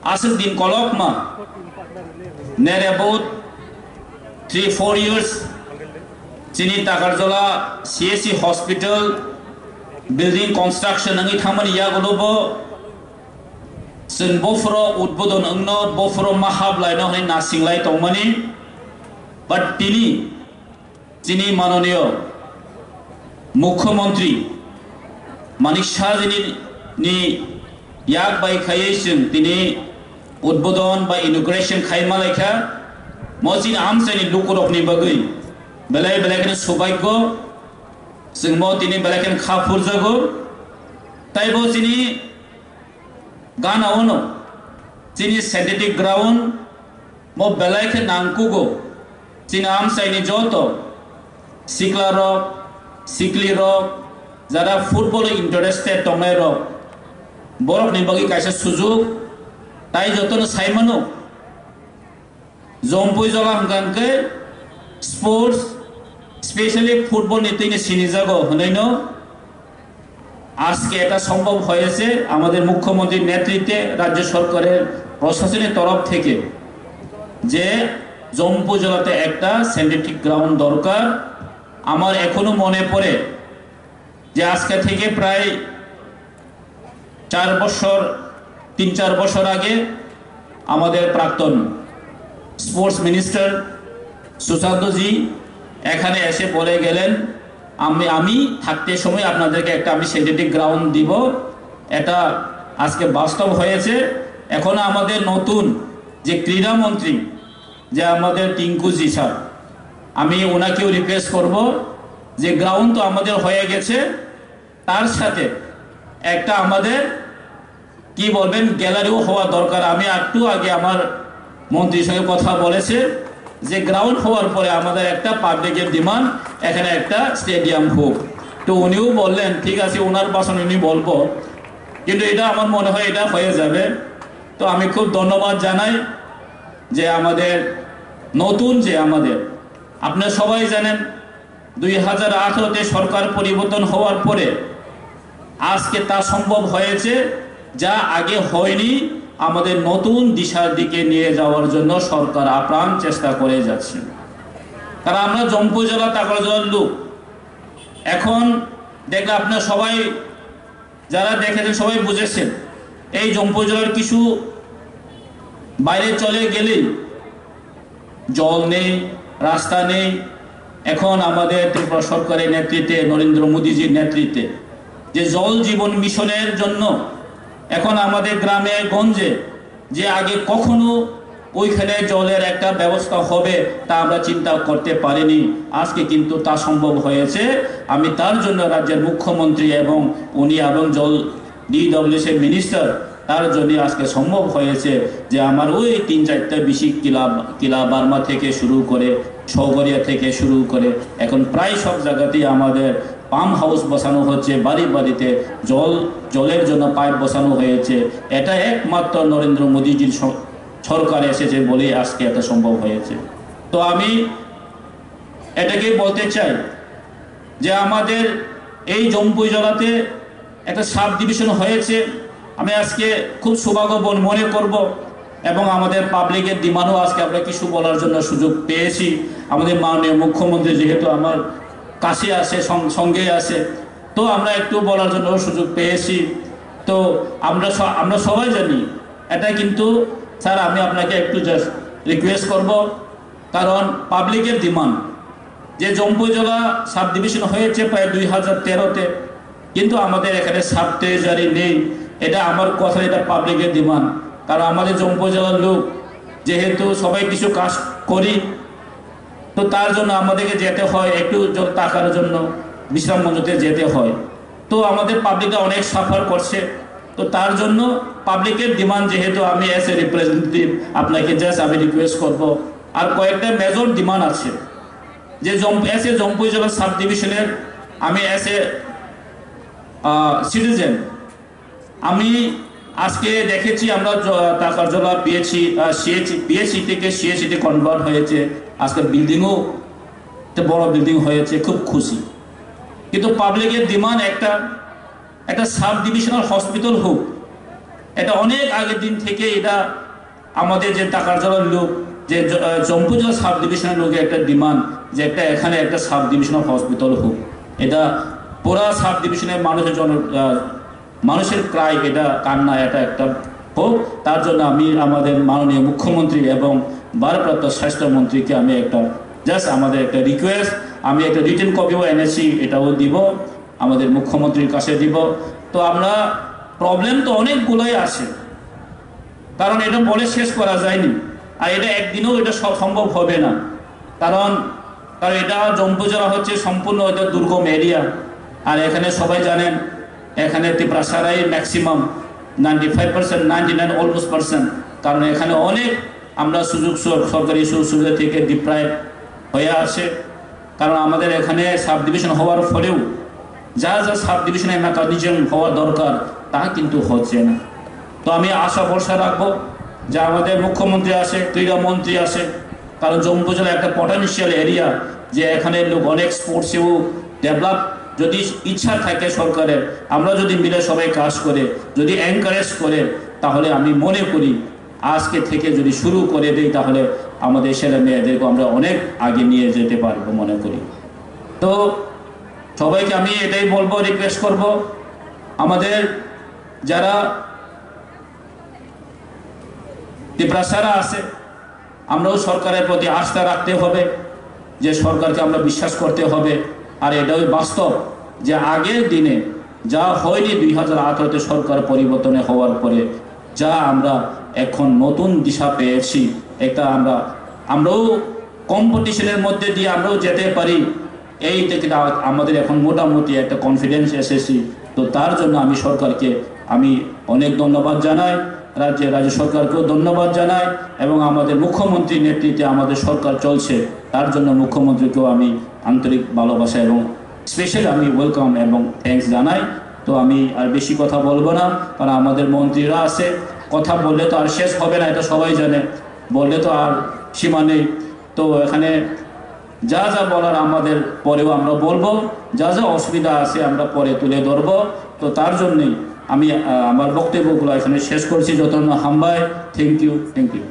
asal din kolok ma near about 3-4 years chini Takarjola CSC hospital building construction angi thamani ya golobo sun bofro udbodon angno bofro mahab laino hai nasing lai tongmani but tini chini manoniyo মুখ্যমন্ত্রী মানিক শাহজিনী ni yak bai khayeshin tini udbodon ba inauguration khaima lekha mojin amsani lukurok ni bagai belai belai subagyo singmo tini belai khafur jago taibo tini gana ono tini synthetic ground mo belai nangkugo tini amsani joto sikla rock sikli rock jara football interested tongai rock borok ni bagi kaisa sujug tai jotono saimano jompui jola hangangke sports especially football nitine sinijago হনইনো আজকে এটা সম্ভব হয়েছে আমাদের মুখ্যমন্ত্রীর নেতৃত্বে রাজ্য সরকারের প্রশাসনের তরফ থেকে যে জম্পু জেলাতে একটা সিনথেটিক গ্রাউন্ড দরকার আমার এখনো মনে পড়ে যে আজকে থেকে প্রায় 3-4 বছর আগে আমাদের প্রাক্তন স্পোর্টস মিনিস্টার সুশান্ত জি এখানে এসে বলে গেলেন আমি থাকতে সময় আপনাদেরকে একটা আমি সিনথেটিক গ্রাউন্ড দিব এটা আজকে বাস্তব হয়েছে এখন আমাদের নতুন যে ক্রীড়া মন্ত্রী যে আমাদের টিঙ্কু জি স্যার আমি ওনাকেও রিকোয়েস্ট করব যে গ্রাউন্ড তো আমাদের হয়ে গেছে তার সাথে একটা আমাদের কি বলবেন গ্যালারিও হওয়া দরকার আমি একটু আগে আমার মন্ত্রীর সঙ্গে কথা বলেছে যে গ্রাউন্ড হওয়ার পরে আমাদের একটা পাবলিকের ডিমান্ড এখানে একটা স্টেডিয়াম হোক তো উনিও বললেন ঠিক আছে ওনার ভাষণ উনি বলবো কিন্তু এটা আমার মনে হয় এটা হয়ে যাবে তো আমি খুব ধন্যবাদ জানাই যে আমাদের নতুন যে আমাদের আপনারা সবাই জানেন 2018 তে সরকার পরিবর্তন হওয়ার পরে আজকে তা সম্ভব হয়েছে যা আগে হয়নি আমাদের নতুন দিশার দিকে নিয়ে যাওয়ার জন্য সরকার আপ্রাণ চেষ্টা করে যাচ্ছে কারণ আমরা জম্পু জেলা তাকরজলার লোক এখন দেখলে আপনারা সবাই যারা দেখেছেন সবাই বুঝেছেন এই জম্পু জেলার কিছু বাইরে চলে গেলে জল নেই রাস্তা নেই এখন আমাদের ত্রিপুরা সরকারের নেতৃত্বে নরেন্দ্র মোদীজির নেতৃত্বে যে জল জীবন মিশনের জন্য এখন আমাদের গ্রামে গঞ্জে যে আগে কখনো ওইখানে জলের একটা ব্যবস্থা হবে তা আমরা চিন্তা করতে পারিনি আজকে কিন্তু তা সম্ভব হয়েছে আমি তার জন্য রাজ্যের মুখ্যমন্ত্রী এবং উনি এবং জল ডিডব্লিউএস এর মিনিস্টার তার জন্য আজকে সম্ভব হয়েছে যে আমার ওই 3-4টা বেশি কিলা বার্মা থেকে শুরু করে সৌগরিয়া থেকে শুরু করে এখন প্রায় সব জায়গাতেই আমাদের পাম্প হাউস বসানো হচ্ছে বাড়ি বাড়িতে জলের জন্য পাইপ বসানো হয়েছে এটা একমাত্র নরেন্দ্র মোদীজির সরকার এসেছে বলে আজকে এটা সম্ভব হয়েছে তো আমি এটাকে বলতে চাই যে আমাদের এই জম্পুই জেলাতে একটা সাব ডিভিশন হয়েছে আমি আজকে খুব সৌভাগ্যবান মনে করব এবং আমাদের পাবলিকের ডিমান্ডও আজকে আমরা কিছু বলার জন্য সুযোগ পেয়েছি আমাদের মাননীয় মুখ্যমন্ত্রী যেহেতু আমার কাছে আসে সঙ্গে আসে তো আমরা একটু বলার জন্য সুযোগ পেয়েছি তো আমরা সবাই জানি এটা কিন্তু স্যার আমি আপনাকে একটু জাস্ট রিকোয়েস্ট করব কারণ পাবলিকের ডিমান্ড যে জম্পু জেলা সাব ডিভিশন হয়েছে প্রায় 2013-তে কিন্তু আমাদের এখানে সাব ট্রেজারি নেই এটা আমার কথা এটা পাবলিকের ডিমান্ড কারণ আমাদের জম্পু জেলার লোক যেহেতু সবাই কিছু কাজ করি তো তার জন্য আমাদেরকে যেতে হয় একটু টাকার জন্য বিশ্রাম মঞ্চতে যেতে হয় তো আমাদের পাবলিকরা অনেক সাফার করছে তো তার জন্য পাবলিকের ডিমান্ড যেহেতু আমি এস এ রিপ্রেজেন্টেটিভ আপনাকে জাস্ট আমি রিকোয়েস্ট করব আর কয়েকটা মেজর ডিমান্ড আছে যে এস এ জম্পু জেলা সাব ডিভিশনের আমি এস এ সিটিজেন আমি আজকে দেখেছি আমরা তাকরজলা পিএসসি থেকে সিএসসিতে কনভার্ট হয়েছে আজকে বিল্ডিংও একটা বড় বিল্ডিং হয়েছে খুব খুশি কিন্তু পাবলিকের ডিমান্ড একটা সাব ডিভিশনাল হসপিটাল হোক এটা অনেক আগের দিন থেকে এটা আমাদের যে টাকার জলের লোক যে জম্পুজলা সাব ডিভিশনের লোকের একটা ডিমান্ড যে একটা এখানে একটা সাব ডিভিশনাল হসপিটাল হোক। এটা পুরা সাব ডিভিশনের মানুষের ক্রাই, এটা কান্না, এটা একটা হোক। তার জন্য আমি আমাদের মাননীয় মুখ্যমন্ত্রী এবং ভারপ্রাপ্ত স্বাস্থ্যমন্ত্রীকে আমি একটা জাস্ট আমাদের একটা রিকোয়েস্ট, আমি একটা রিটেন কপিও এনেছি, এটাও দিব আমাদের মুখ্যমন্ত্রীর কাছে দিব। তো আমরা প্রবলেম তো অনেকগুলোই আছে, কারণ এটা বলে শেষ করা যায়নি, আর এটা একদিনেও এটা সম্ভব হবে না। কারণ এটা জম্পুজলা হচ্ছে সম্পূর্ণ এটা দুর্গম এরিয়া, আর এখানে সবাই জানেন এখানে ত্রিপ্রাসারাই ম্যাক্সিমাম 95%, 99 অলমোস্ট %। কারণ এখানে অনেক আমরা সরকারি সুযোগ সুবিধা থেকে ডিপ্রাইভ হয়ে আছে। কারণ আমাদের এখানে সাব ডিভিশন হওয়ার ফলেও যা সাব ডিভিশনে মেকানিজম হওয়া দরকার তা কিন্তু হচ্ছে না। তো আমি আশা ভরসা রাখবো যে আমাদের মুখ্যমন্ত্রী আছে, ক্রীড়ামন্ত্রী আছে, কারণ জম্পুজলা একটা পটেনশিয়াল এরিয়া, যে এখানে লোক অনেক স্পোর্টসেও ডেভেলপ, যদি ইচ্ছা থাকে সরকারের, আমরা যদি মিলে সবাই কাজ করে যদি এনকারেজ করে, তাহলে আমি মনে করি আজকে থেকে যদি শুরু করে দেই তাহলে আমাদের ছেলে মেয়েদেরকে আমরা অনেক আগে নিয়ে যেতে পারবো মনে করি। তো সবাইকে আমি এটাই বলবো, রিকোয়েস্ট করব, আমাদের যারা ত্রিপ্রাসারা আছে আমরাও সরকারের প্রতি আস্থা রাখতে হবে, যে সরকারকে আমরা বিশ্বাস করতে হবে। আর এটাও বাস্তব যে আগের দিনে যা হয়নি 2018-তে সরকার পরিবর্তনে হওয়ার পরে যা আমরা এখন নতুন দিশা পেয়েছি, একটা আমরাও কম্পিটিশনের মধ্যে দিয়ে আমরাও যেতে পারি, এই থেকে আমাদের এখন মোটামুটি একটা কনফিডেন্স এসেছি। তো তার জন্য আমি সরকারকে আমি অনেক ধন্যবাদ জানাই, রাজ্য সরকারকেও ধন্যবাদ জানাই, এবং আমাদের মুখ্যমন্ত্রীর নেতৃত্বে আমাদের সরকার চলছে, তার জন্য মুখ্যমন্ত্রীকেও আমি আন্তরিক ভালোবাসা এবং স্পেশাল আমি ওয়েলকাম এবং থ্যাঙ্কস জানাই। তো আমি আর বেশি কথা বলবো না, কারণ আমাদের মন্ত্রীরা আছে, কথা বললে তো আর শেষ হবে না, এটা সবাই জানে, বললে তো আর সীমা নেই। তো এখানে যা যা বলার আমাদের পরেও আমরা বলবো, যা যা অসুবিধা আছে আমরা পরে তুলে ধরবো। তো তার জন্যই আমি আমার বক্তব্যগুলো এখানে শেষ করছি। যত হাম্বাই, থ্যাংক ইউ।